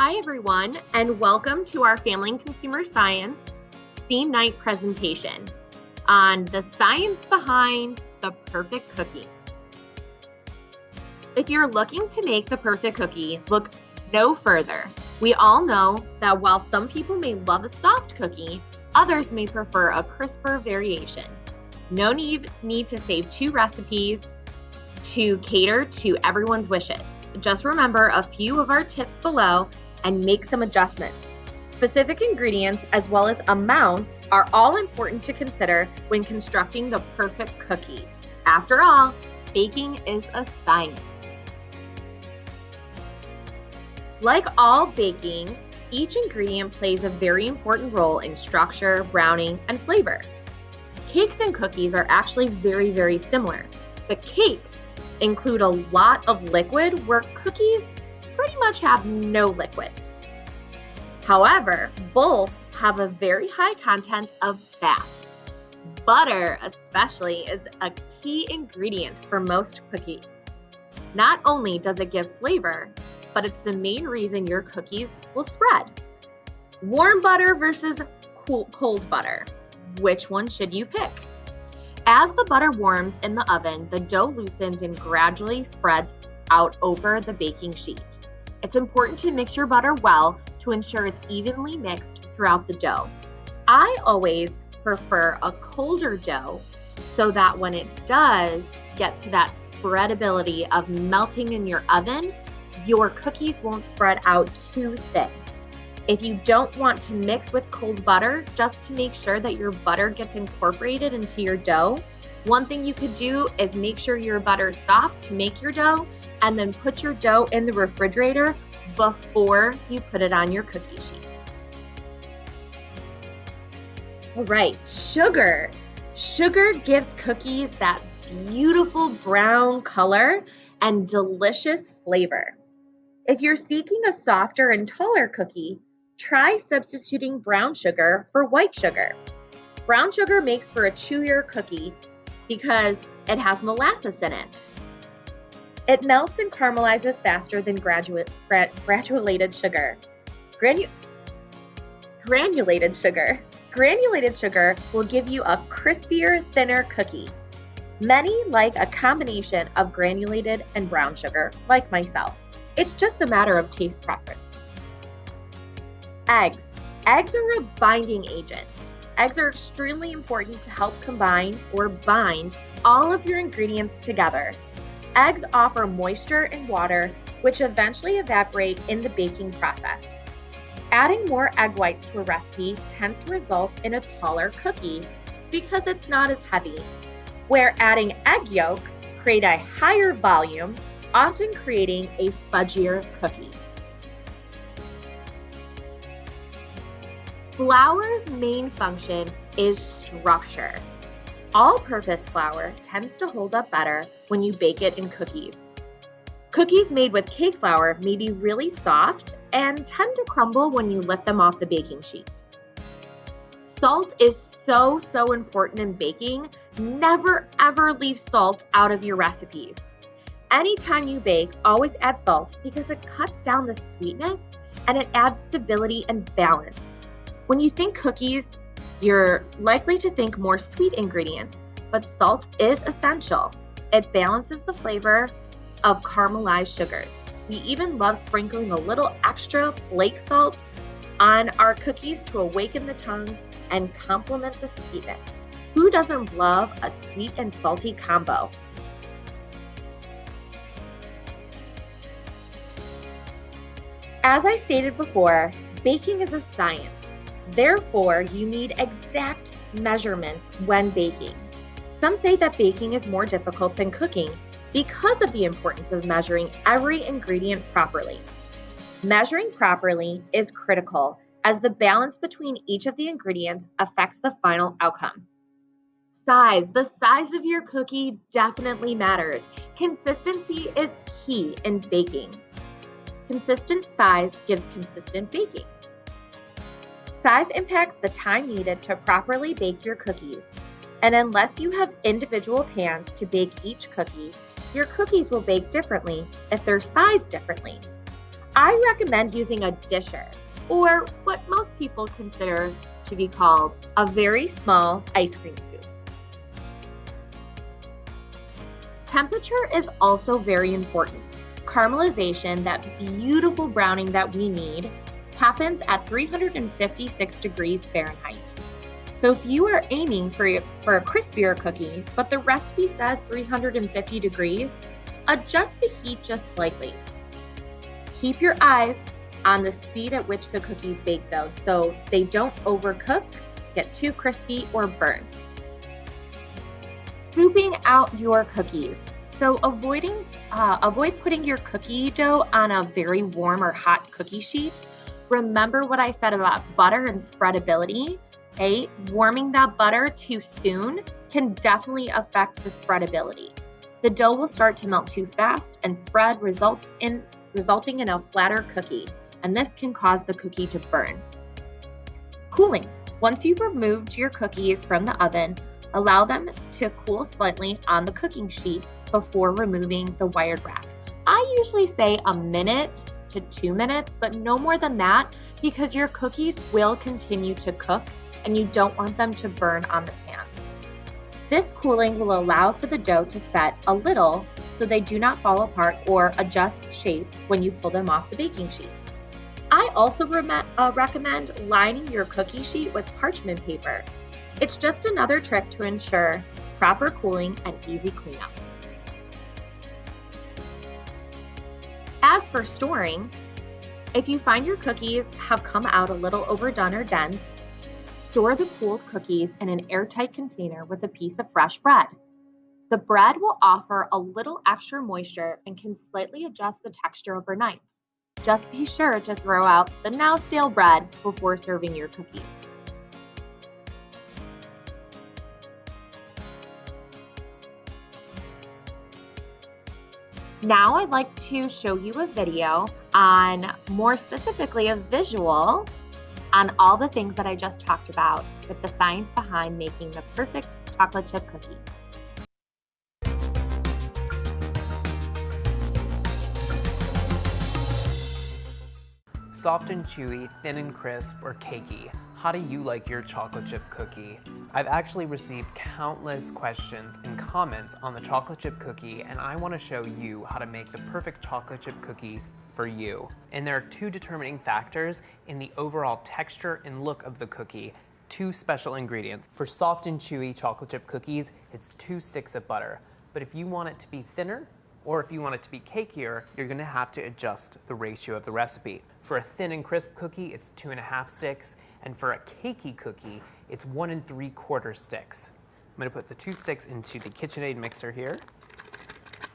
Hi everyone, and welcome to our Family and Consumer Science STEAM Night presentation on the science behind the perfect cookie. If you're looking to make the perfect cookie, look no further. We all know that while some people may love a soft cookie, others may prefer a crisper variation. No need to save two recipes to cater to everyone's wishes. Just remember a few of our tips below and make some adjustments. Specific ingredients as well as amounts are all important to consider when constructing the perfect cookie. After all, baking is a science. Like all baking, each ingredient plays a very important role in structure, browning, and flavor. Cakes and cookies are actually very, very similar, but cakes include a lot of liquid where cookies pretty much have no liquids. However, both have a very high content of fat. Butter especially is a key ingredient for most cookies. Not only does it give flavor, but it's the main reason your cookies will spread. Warm butter versus cold butter. Which one should you pick? As the butter warms in the oven, the dough loosens and gradually spreads out over the baking sheet. It's important to mix your butter well to ensure it's evenly mixed throughout the dough. I always prefer a colder dough so that when it does get to that spreadability of melting in your oven, your cookies won't spread out too thin. If you don't want to mix with cold butter, just to make sure that your butter gets incorporated into your dough, one thing you could do is make sure your butter is soft to make your dough, and then put your dough in the refrigerator before you put it on your cookie sheet. All right, sugar. Sugar gives cookies that beautiful brown color and delicious flavor. If you're seeking a softer and taller cookie, try substituting brown sugar for white sugar. Brown sugar makes for a chewier cookie because it has molasses in it. It melts and caramelizes faster than granulated sugar. Granulated sugar. Granulated sugar will give you a crispier, thinner cookie. Many like a combination of granulated and brown sugar, like myself. It's just a matter of taste preference. Eggs. Eggs are a binding agent. Eggs are extremely important to help combine or bind all of your ingredients together. Eggs offer moisture and water, which eventually evaporate in the baking process. Adding more egg whites to a recipe tends to result in a taller cookie because it's not as heavy, where adding egg yolks create a higher volume, often creating a fudgier cookie. Flour's main function is structure. All-purpose flour tends to hold up better when you bake it in cookies. Cookies made with cake flour may be really soft and tend to crumble when you lift them off the baking sheet. Salt is so important in baking. Never ever leave salt out of your recipes. Anytime you bake, always add salt because it cuts down the sweetness and it adds stability and balance. When you think cookies, you're likely to think more sweet ingredients, but salt is essential. It balances the flavor of caramelized sugars. We even love sprinkling a little extra flake salt on our cookies to awaken the tongue and complement the sweetness. Who doesn't love a sweet and salty combo? As I stated before, baking is a science. Therefore, you need exact measurements when baking. Some say that baking is more difficult than cooking because of the importance of measuring every ingredient properly. Measuring properly is critical as the balance between each of the ingredients affects the final outcome. Size. The size of your cookie definitely matters. Consistency is key in baking. Consistent size gives consistent baking. Size impacts the time needed to properly bake your cookies, and unless you have individual pans to bake each cookie, your cookies will bake differently if they're sized differently. I recommend using a disher, or what most people consider to be called a very small ice cream scoop. Temperature is also very important. Caramelization, that beautiful browning that we need, happens at 356 degrees Fahrenheit. So if you are aiming for a crispier cookie, but the recipe says 350 degrees, adjust the heat just slightly. Keep your eyes on the speed at which the cookies bake though, so they don't overcook, get too crispy, or burn. Scooping out your cookies. So avoid putting your cookie dough on a very warm or hot cookie sheet. Remember what I said about butter and spreadability. Okay? Warming that butter too soon can definitely affect the spreadability. The dough will start to melt too fast and spread, resulting in a flatter cookie, and this can cause the cookie to burn. Cooling. Once you've removed your cookies from the oven, allow them to cool slightly on the cooking sheet before removing the wired rack. I usually say a minute to 2 minutes, but no more than that, because your cookies will continue to cook and you don't want them to burn on the pan. This cooling will allow for the dough to set a little so they do not fall apart or adjust shape when you pull them off the baking sheet. I also recommend lining your cookie sheet with parchment paper. It's just another trick to ensure proper cooling and easy cleanup. As for storing, if you find your cookies have come out a little overdone or dense, store the cooled cookies in an airtight container with a piece of fresh bread. The bread will offer a little extra moisture and can slightly adjust the texture overnight. Just be sure to throw out the now stale bread before serving your cookies. Now I'd like to show you a video on, more specifically, a visual on all the things that I just talked about with the science behind making the perfect chocolate chip cookie. Soft and chewy, thin and crisp, or cakey? How do you like your chocolate chip cookie? I've actually received countless questions and comments on the chocolate chip cookie, and I want to show you how to make the perfect chocolate chip cookie for you. And there are two determining factors in the overall texture and look of the cookie. Two special ingredients. For soft and chewy chocolate chip cookies, it's 2 sticks of butter. But if you want it to be thinner, or if you want it to be cakier, you're gonna have to adjust the ratio of the recipe. For a thin and crisp cookie, it's 2.5 sticks, and for a cakey cookie, it's 1 3/4 sticks. I'm gonna put the 2 sticks into the KitchenAid mixer here,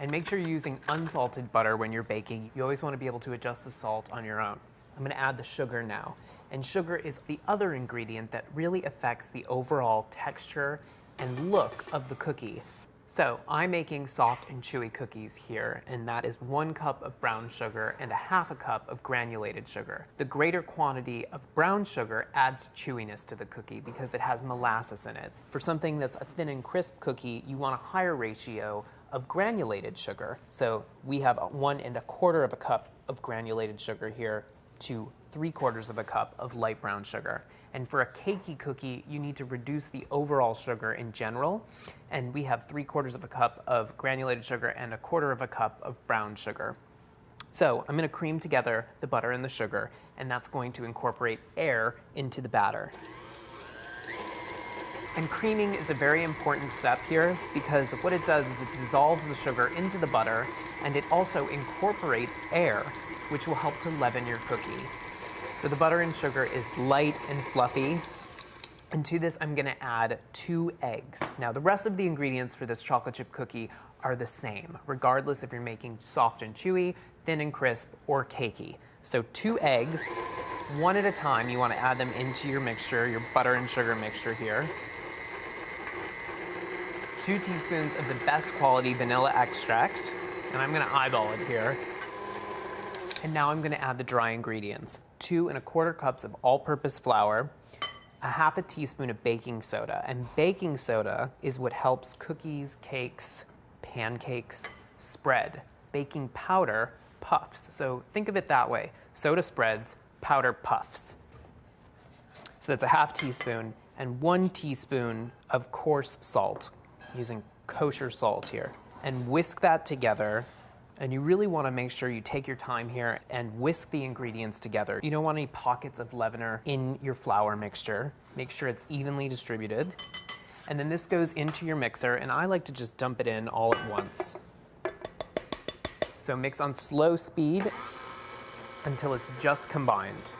and make sure you're using unsalted butter when you're baking. You always wanna be able to adjust the salt on your own. I'm gonna add the sugar now, and sugar is the other ingredient that really affects the overall texture and look of the cookie. So I'm making soft and chewy cookies here, and that is 1 cup of brown sugar and 1/2 cup of granulated sugar. The greater quantity of brown sugar adds chewiness to the cookie because it has molasses in it. For something that's a thin and crisp cookie, you want a higher ratio of granulated sugar. So we have 1 1/4 cup of granulated sugar here to 3/4 cup of light brown sugar. And for a cakey cookie, you need to reduce the overall sugar in general. And we have 3/4 cup of granulated sugar and 1/4 cup of brown sugar. So I'm gonna cream together the butter and the sugar, and that's going to incorporate air into the batter. And creaming is a very important step here because what it does is it dissolves the sugar into the butter, and it also incorporates air, which will help to leaven your cookie. So the butter and sugar is light and fluffy. And to this, I'm gonna add 2 eggs. Now, the rest of the ingredients for this chocolate chip cookie are the same, regardless if you're making soft and chewy, thin and crisp, or cakey. So 2 eggs, 1 at a time. You wanna add them into your mixture, your butter and sugar mixture here. 2 teaspoons of the best quality vanilla extract, and I'm gonna eyeball it here. And now I'm gonna add the dry ingredients. 2 1/4 cups of all-purpose flour, 1/2 teaspoon of baking soda. And baking soda is what helps cookies, cakes, pancakes spread. Baking powder puffs. So think of it that way. Soda spreads, powder puffs. So that's a half teaspoon and 1 teaspoon of coarse salt, using kosher salt here. And whisk that together. And you really want to make sure you take your time here and whisk the ingredients together. You don't want any pockets of leavener in your flour mixture. Make sure it's evenly distributed. And then this goes into your mixer, and I like to just dump it in all at once. So mix on slow speed until it's just combined.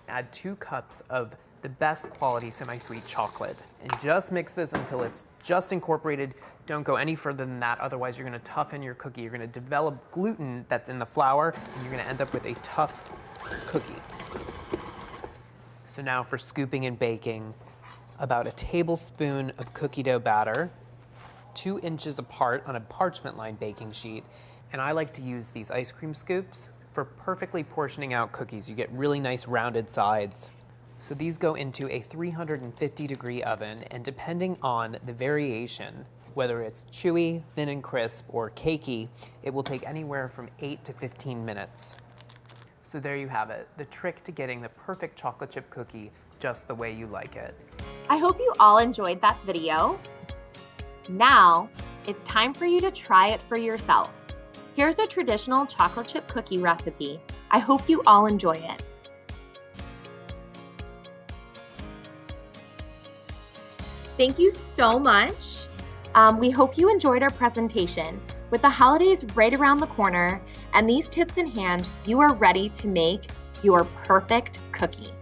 Add 2 cups of the best quality semi-sweet chocolate, and just mix this until it's just incorporated. Don't go any further than that, otherwise you're gonna toughen your cookie. You're gonna develop gluten that's in the flour, and you're gonna end up with a tough cookie. So now for scooping and baking, about a tablespoon of cookie dough batter, 2 inches apart on a parchment-lined baking sheet, and I like to use these ice cream scoops for perfectly portioning out cookies. You get really nice rounded sides. So these go into a 350-degree oven, and depending on the variation, whether it's chewy, thin and crisp, or cakey, it will take anywhere from 8 to 15 minutes. So there you have it, the trick to getting the perfect chocolate chip cookie just the way you like it. I hope you all enjoyed that video. Now, it's time for you to try it for yourself. Here's a traditional chocolate chip cookie recipe. I hope you all enjoy it. Thank you so much. We hope you enjoyed our presentation. With the holidays right around the corner and these tips in hand, you are ready to make your perfect cookie.